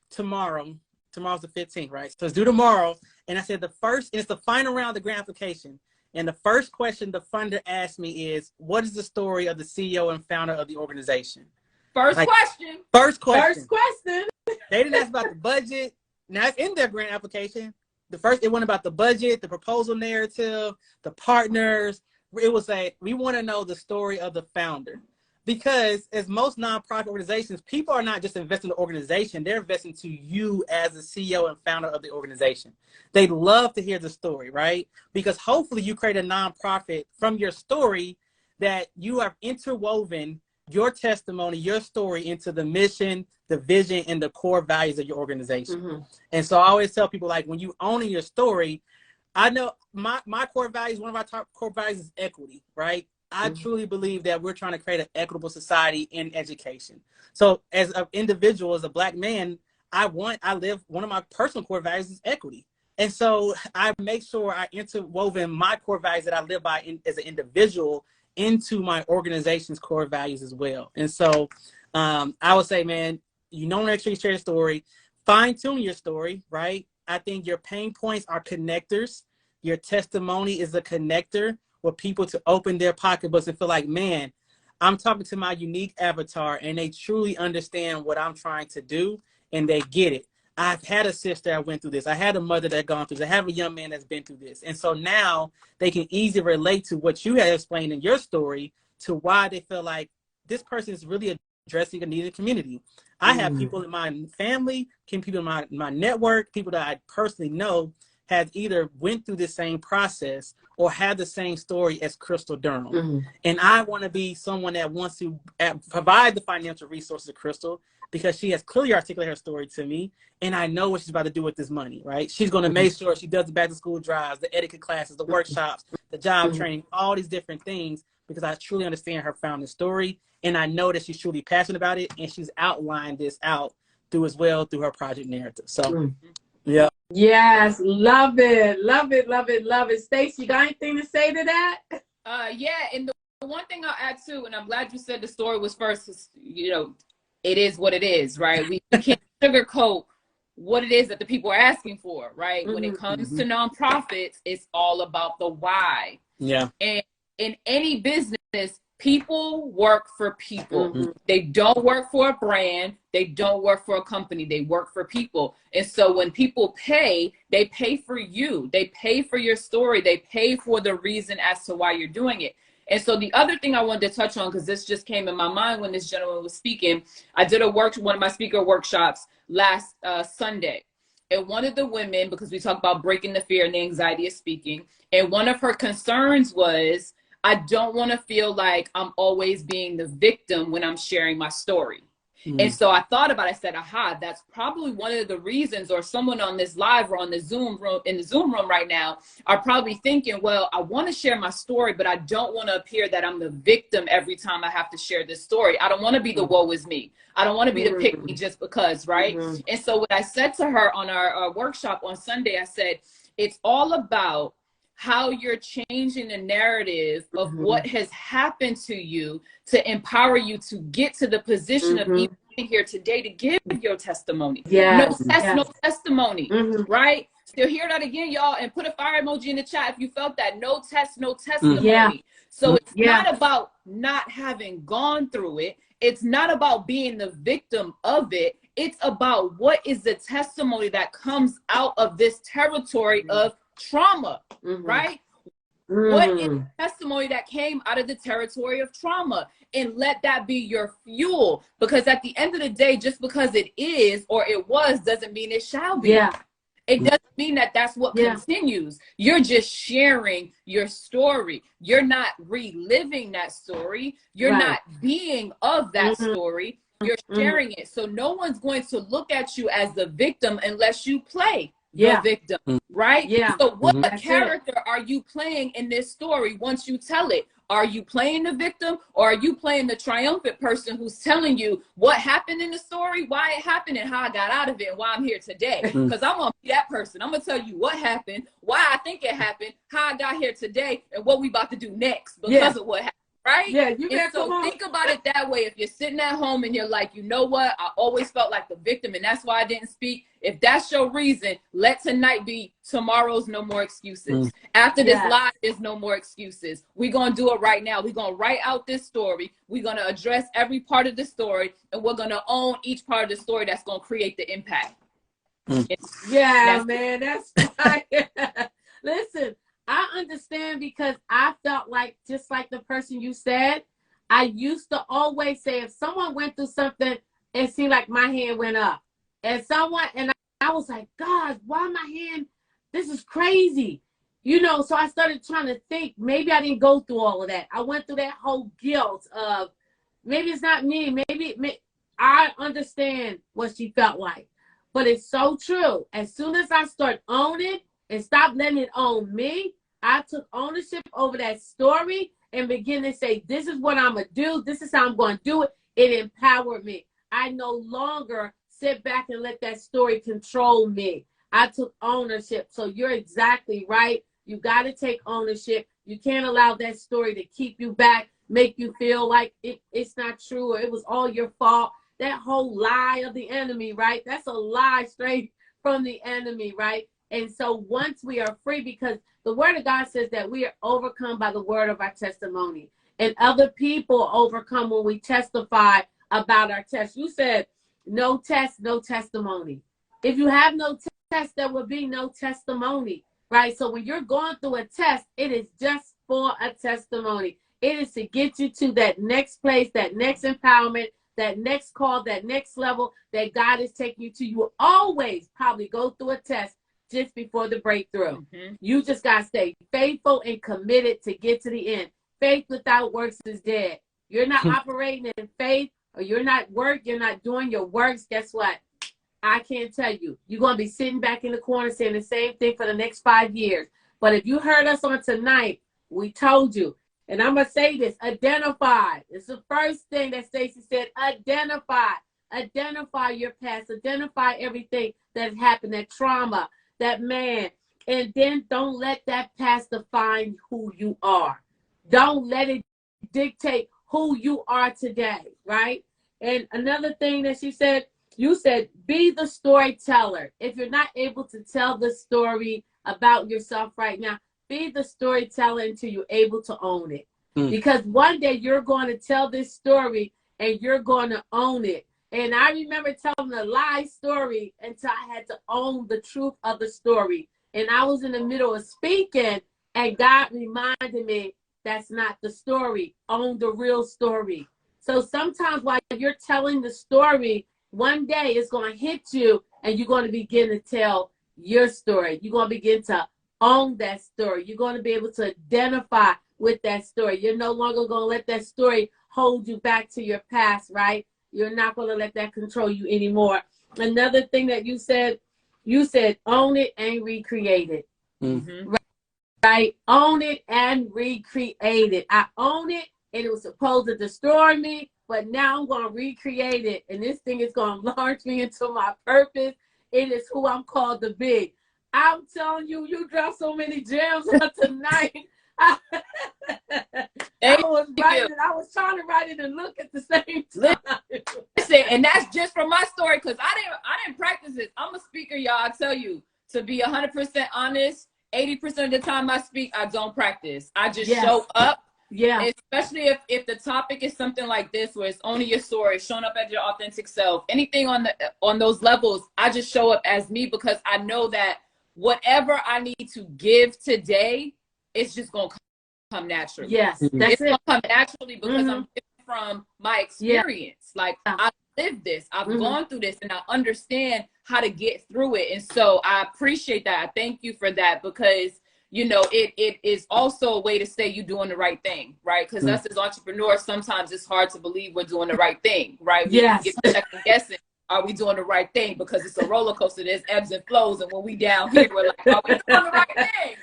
tomorrow. Tomorrow's the 15th, right? So it's due tomorrow. And I said it's the final round of the grant application. And the first question the funder asked me is, what is the story of the CEO and founder of the organization? First question. First question. First question. They didn't ask about the budget. Now it's in their grant application. It went about the budget, the proposal narrative, the partners. It was we want to know the story of the founder. Because as most nonprofit organizations, people are not just investing in the organization, they're investing to you as the CEO and founder of the organization. They'd love to hear the story, right? Because hopefully you create a nonprofit from your story that you have interwoven your testimony, your story into the mission, the vision, and the core values of your organization. Mm-hmm. And so I always tell people, like, when you own your story, I know my core values, one of our top core values is equity, right? I truly believe that we're trying to create an equitable society in education. So as an individual, as a Black man, one of my personal core values is equity. And so I make sure I interwoven my core values that I live by as an individual into my organization's core values as well. And so I would say, man, make sure you share your story, fine tune your story, right? I think your pain points are connectors. Your testimony is a connector for people to open their pocketbooks and feel like, man, I'm talking to my unique avatar and they truly understand what I'm trying to do and they get it. I've had a sister that went through this. I had a mother that gone through this. I have a young man that's been through this. And so now they can easily relate to what you have explained in your story to why they feel like this person is really addressing a needed community. I have people in my family, people in my network, people that I personally know has either went through the same process or had the same story as Crystal Durham. Mm-hmm. And I want to be someone that wants to provide the financial resources to Crystal because she has clearly articulated her story to me. And I know what she's about to do with this money, right? She's going to make sure she does the back to school drives, the etiquette classes, the workshops, the job training, all these different things, because I truly understand her founding story. And I know that she's truly passionate about it. And she's outlined this out through her project narrative. So, yeah. Yes, love it, love it, love it, love it. Stacey, you got anything to say to that? Yeah, and the one thing I'll add too, and I'm glad you said the story was first, is, it is what it is, right? We can't sugarcoat what it is that the people are asking for, right? When it comes to nonprofits, it's all about the why. Yeah. And in any business, people work for people. They don't work for a brand. They don't work for a company. They work for people. And so when people pay, they pay for you. They pay for your story. They pay for the reason as to why you're doing it. And so the other thing I wanted to touch on, because this just came in my mind when this gentleman was speaking, I did one of my speaker workshops last Sunday. And one of the women, because we talk about breaking the fear and the anxiety of speaking, and one of her concerns was, I don't want to feel like I'm always being the victim when I'm sharing my story. And so I thought about it, I said, aha, that's probably one of the reasons, or someone on this live or on the Zoom room, in the Zoom room right now, are probably thinking, well, I want to share my story, but I don't want to appear that I'm the victim every time I have to share this story. I don't want to be the woe is me. I don't want to be the pick me just because, right? And so what I said to her on our workshop on Sunday, I said, it's all about how you're changing the narrative of what has happened to you to empower you to get to the position of even being here today to give your testimony. No testimony, right? Still hear that again, y'all, and put a fire emoji in the chat if you felt that. No testimony. So it's not about not having gone through it. It's not about being the victim of it. It's about what is the testimony that comes out of this territory of trauma, right? What is the testimony that came out of the territory of trauma? And let that be your fuel, because at the end of the day, just because it is or it was doesn't mean it shall be. It doesn't mean that that's what continues. You're just sharing your story. You're not reliving that story. You're not being of that story. You're sharing it. So no one's going to look at you as the victim unless you play the victim, right? So what character are you playing in this story once you tell it? Are you playing the victim, or are you playing the triumphant person who's telling you what happened in the story, why it happened, and how I got out of it, and why I'm here today? Because I'm going to be that person. I'm going to tell you what happened, why I think it happened, how I got here today, and what we about to do next because of what happened. right? Yeah, you And better so come on. think about it that way. If you're sitting at home and you're like, you know what? I always felt like the victim and that's why I didn't speak. If that's your reason, let tonight be tomorrow's no more excuses. After this live, there's no more excuses. We're going to do it right now. We're going to write out this story. We're going to address every part of the story, and we're going to own each part of the story that's going to create the impact. Yeah, man, that's fire. Listen, I understand because I felt like, just like the person you said, I used to always say if someone went through something, it seemed like my hand went up. And I was like, God, why my hand? This is crazy. You know, so I started trying to think, maybe I didn't go through all of that. I went through that whole guilt of maybe it's not me. Maybe I understand what she felt like. But it's so true. As soon as I start owning and stop letting it own me, I took ownership over that story and began to say, this is what I'm going to do. This is how I'm going to do it. It empowered me. I no longer sit back and let that story control me. I took ownership. So you're exactly right. You got to take ownership. You can't allow that story to keep you back, make you feel like it's not true or it was all your fault. That whole lie of the enemy, right? That's a lie straight from the enemy, right? And so once we are free, because the word of God says that we are overcome by the word of our testimony. And other people overcome when we testify about our test. You said no test, no testimony. If you have no test, there will be no testimony, right? So when you're going through a test, it is just for a testimony. It is to get you to that next place, that next empowerment, that next call, that next level that God is taking you to. You will always probably go through a test just before the breakthrough. You just got to stay faithful and committed to get to the end. Faith without works is dead. You're not operating in faith, or you're not doing your works. Guess what? I can't tell you. You're going to be sitting back in the corner saying the same thing for the next 5 years. But if you heard us on tonight, we told you. And I'm going to say this, identify. It's the first thing that Stacey said, identify. Identify your past. Identify everything that happened, that trauma, that man. And then don't let that past define who you are. Don't let it dictate who you are today, right? And another thing that she said, you said, be the storyteller. If you're not able to tell the story about yourself right now, be the storyteller until you're able to own it. Because one day you're going to tell this story and you're going to own it. And I remember telling a lie story until I had to own the truth of the story. And I was in the middle of speaking and God reminded me, that's not the story. Own the real story. So sometimes while you're telling the story, one day it's going to hit you and you're going to begin to tell your story. You're going to begin to own that story. You're going to be able to identify with that story. You're no longer going to let that story hold you back to your past, right? You're not going to let that control you anymore. Another thing that you said own it and recreate it. Right? Own it and recreate it. I own it and it was supposed to destroy me, but now I'm going to recreate it. And this thing is going to launch me into my purpose. It is who I'm called to be. I'm telling you, you dropped so many gems tonight. I was trying to write it and look at the same time. Listen, and that's just from my story because I didn't practice this. I'm a speaker, y'all. I tell you, to be 100% honest, 80% of the time I speak, I don't practice. I just show up. Yeah. Especially if the topic is something like this where it's owning your story, showing up as your authentic self, anything on those levels, I just show up as me because I know that whatever I need to give today, it's just going to come naturally. Yes, that's it's going to come naturally because I'm giving from my experience. Like I lived this, I've gone through this, and I understand how to get through it. And so I appreciate that. I thank you for that because, you know, it is also a way to say you're doing the right thing, right? Because us as entrepreneurs, sometimes it's hard to believe we're doing the right thing, right? We get second guessing. Are we doing the right thing? Because it's a roller coaster. There's ebbs and flows. And when we down here, we're like, are we doing the right thing?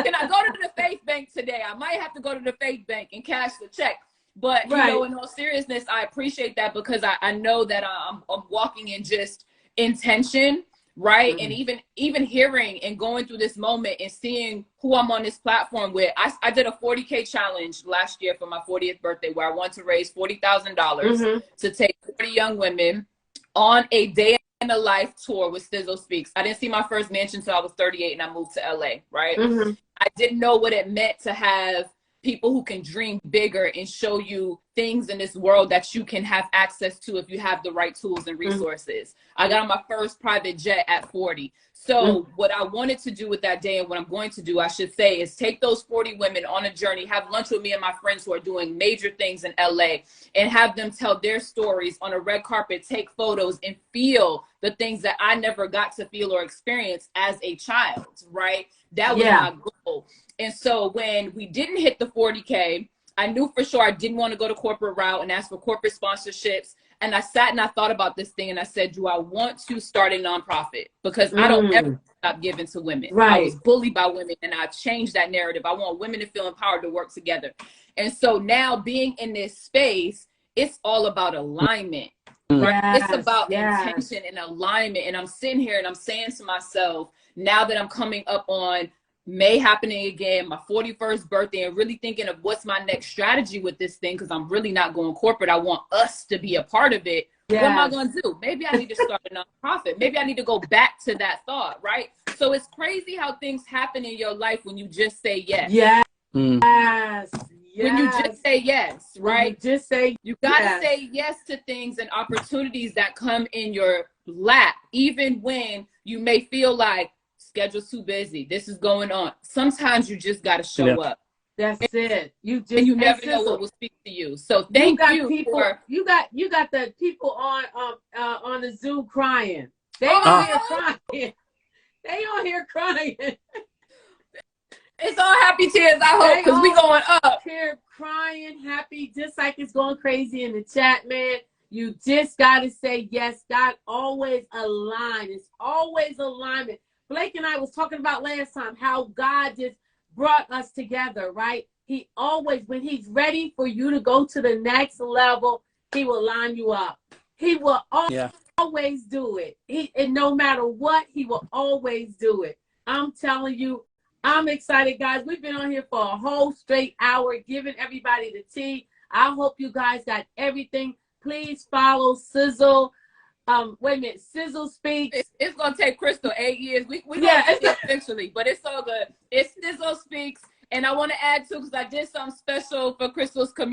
Can I go to the faith bank today? I might have to go to the faith bank and cash the check. But, you know, in all seriousness, I appreciate that because I know that I'm walking in just intention right? And even hearing and going through this moment and seeing who I'm on this platform with. I did a 40K challenge last year for my 40th birthday where I wanted to raise $40,000 to take 40 young women on a day in the life tour with Sizzle Speaks. I didn't see my first mansion until I was 38 and I moved to LA, right? I didn't know what it meant to have people who can dream bigger and show you things in this world that you can have access to if you have the right tools and resources. I got on my first private jet at 40. So what I wanted to do with that day, and what I'm going to do, I should say, is take those 40 women on a journey, have lunch with me and my friends who are doing major things in LA, and have them tell their stories on a red carpet, take photos, and feel the things that I never got to feel or experience as a child, right? That was my goal. And so when we didn't hit the 40K, I knew for sure I didn't want to go the corporate route and ask for corporate sponsorships. And I sat and I thought about this thing and I said, do I want to start a nonprofit? Because I don't ever stop giving to women. I was bullied by women and I changed that narrative. I want women to feel empowered to work together. And so now being in this space, it's all about alignment. Right? It's about intention and alignment. And I'm sitting here and I'm saying to myself, now that I'm coming up on May happening again, my 41st birthday, and really thinking of what's my next strategy with this thing, because I'm really not going corporate. I want us to be a part of it. What am I going to do? Maybe I need to start a nonprofit. Maybe I need to go back to that thought, right? So it's crazy how things happen in your life when you just say yes. When you just say yes, right? You got to say yes to things and opportunities that come in your lap, even when you may feel like schedule's too busy, this is going on. Sometimes you just got to show up. That's it. You never know what will speak to you. So thank you. You got the people on the Zoom crying. They on here crying. They on here crying. It's all happy tears, I hope, because we going up. Here crying, happy, just like it's going crazy in the chat, man. You just got to say yes. God always align. It's always alignment. Blake and I was talking about last time how God just brought us together, right? He always, when he's ready for you to go to the next level, he will line you up. He will always do it. And no matter what, he will always do it. I'm telling you, I'm excited, guys. We've been on here for a whole straight hour, giving everybody the tea. I hope you guys got everything. Please follow Sizzle. Wait a minute, Sizzle Speaks. It's gonna take Crystal 8 years. We gonna get it eventually, but it's all good. It's Sizzle Speaks, and I want to add too, because I did something special for Crystal's community.